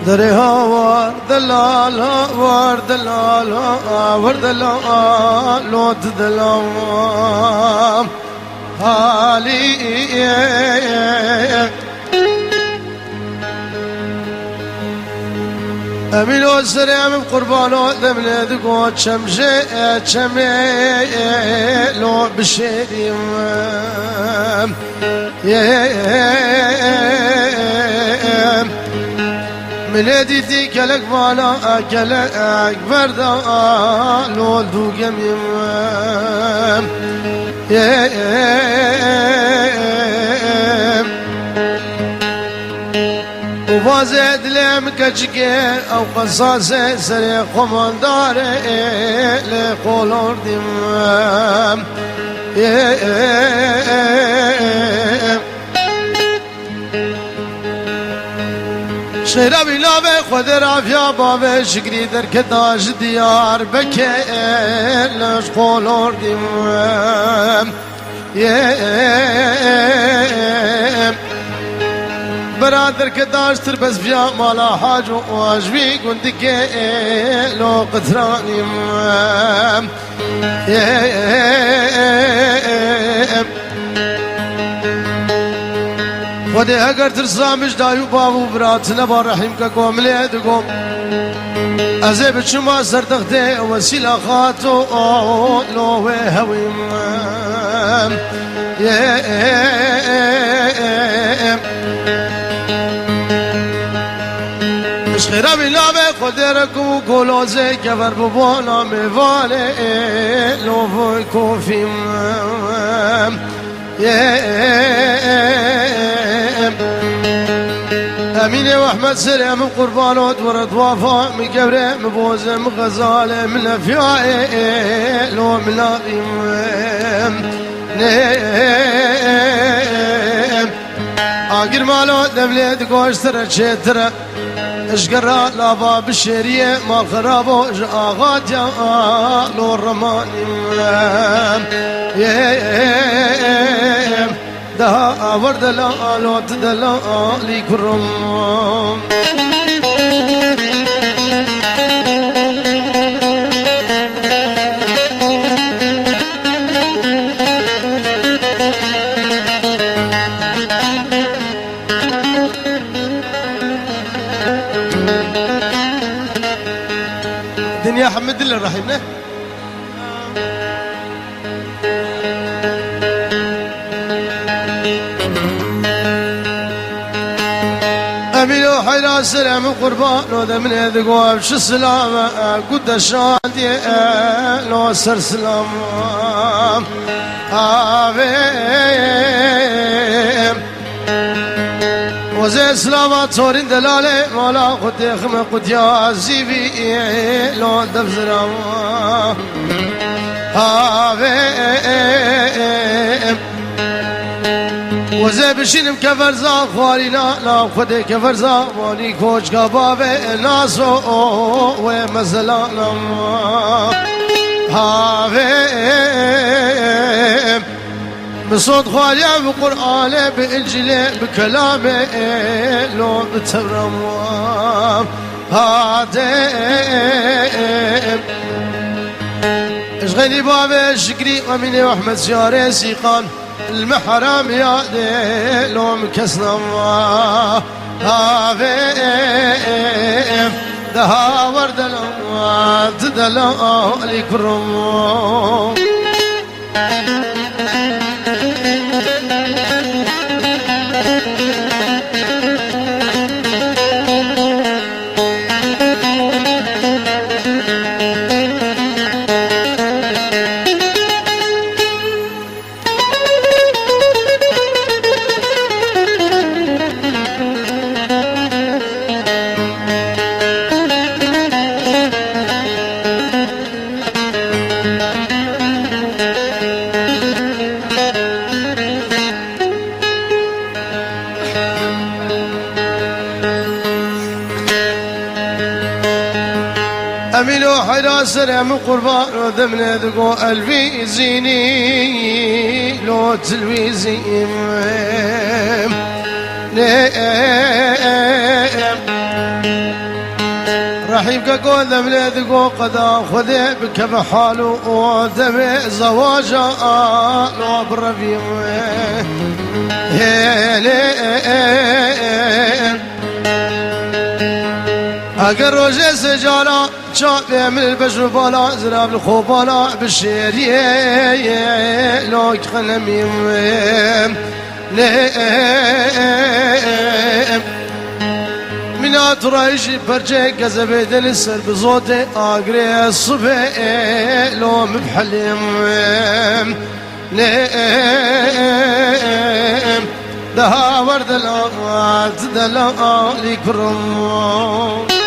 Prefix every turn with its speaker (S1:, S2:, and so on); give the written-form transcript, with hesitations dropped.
S1: درها وردلال وردلال وردلال وردلال حالي امين وسلام قربانو دمنا دقوت شمي لو بشيريم ملادي دي كلك بالا كلك بردا لو دو جميم وفازد لم كجكي او قصاص سري قماندار لقولور ديم شهر بلا به خود رافیا باب شکری در کتاش دیار بکر لش قولور دیم برادر کتاش تر بس بیا مالا حاج و واجبی گندی که لو قطرانیم خودی اگر ترسامش دایو بابو برات نبا رحیم که کوملی دگم ازی بچما سردخته وسیله خاتو لوه هویم اشخیره بلا به خودی رکو گلوزه که بر ببانا میواله لوه کوفیم امين واحمد سلام قربانات ورد وفاء من قبره مبوزه مغزاله من افياء لو ملاقيم اقر مالو دبليد قوشتر شتر اشقرا لابا بالشريه ما خرابو اغاد يا لو الرماني ده ورد لا لوت دلا لي كرم دنيا حمد الله رحمه امينو حيرا سلام قربان لو من يذقوا شو السلام قد شادي لو سر سلام وزي سلامات صورين دلالي مولا قد يخم قد يعزيبي لو دفزرام وزي بشين مكفرزا خوارينا لا خدي كفرزا واني كوش كبابي ناسو ومزلانا بصوت خوالي بقرآن بإنجيل بكلامي لو بتبرم هادم اشغلي بابي شكري ومني واحمد سياري سيقان المحرم يا دي لو مكسنا هافيم دها ورد لو تدلو لي كرم امينو حيرا سلام قربان وذمنا ذقو الفي زيني لو تلويزي رحيمك قول ذمليد قو قدا خذي بك بحالو ودمي زواجا لو برفيم اگر روجه سجالا شابي من البشر بالا زراب الخوبالا بالشيري لو خنميم من أطرش برجع كذب دلسر بزوتي أقري الصبح لو مبحلم ده ورد الأرض دلالي كرم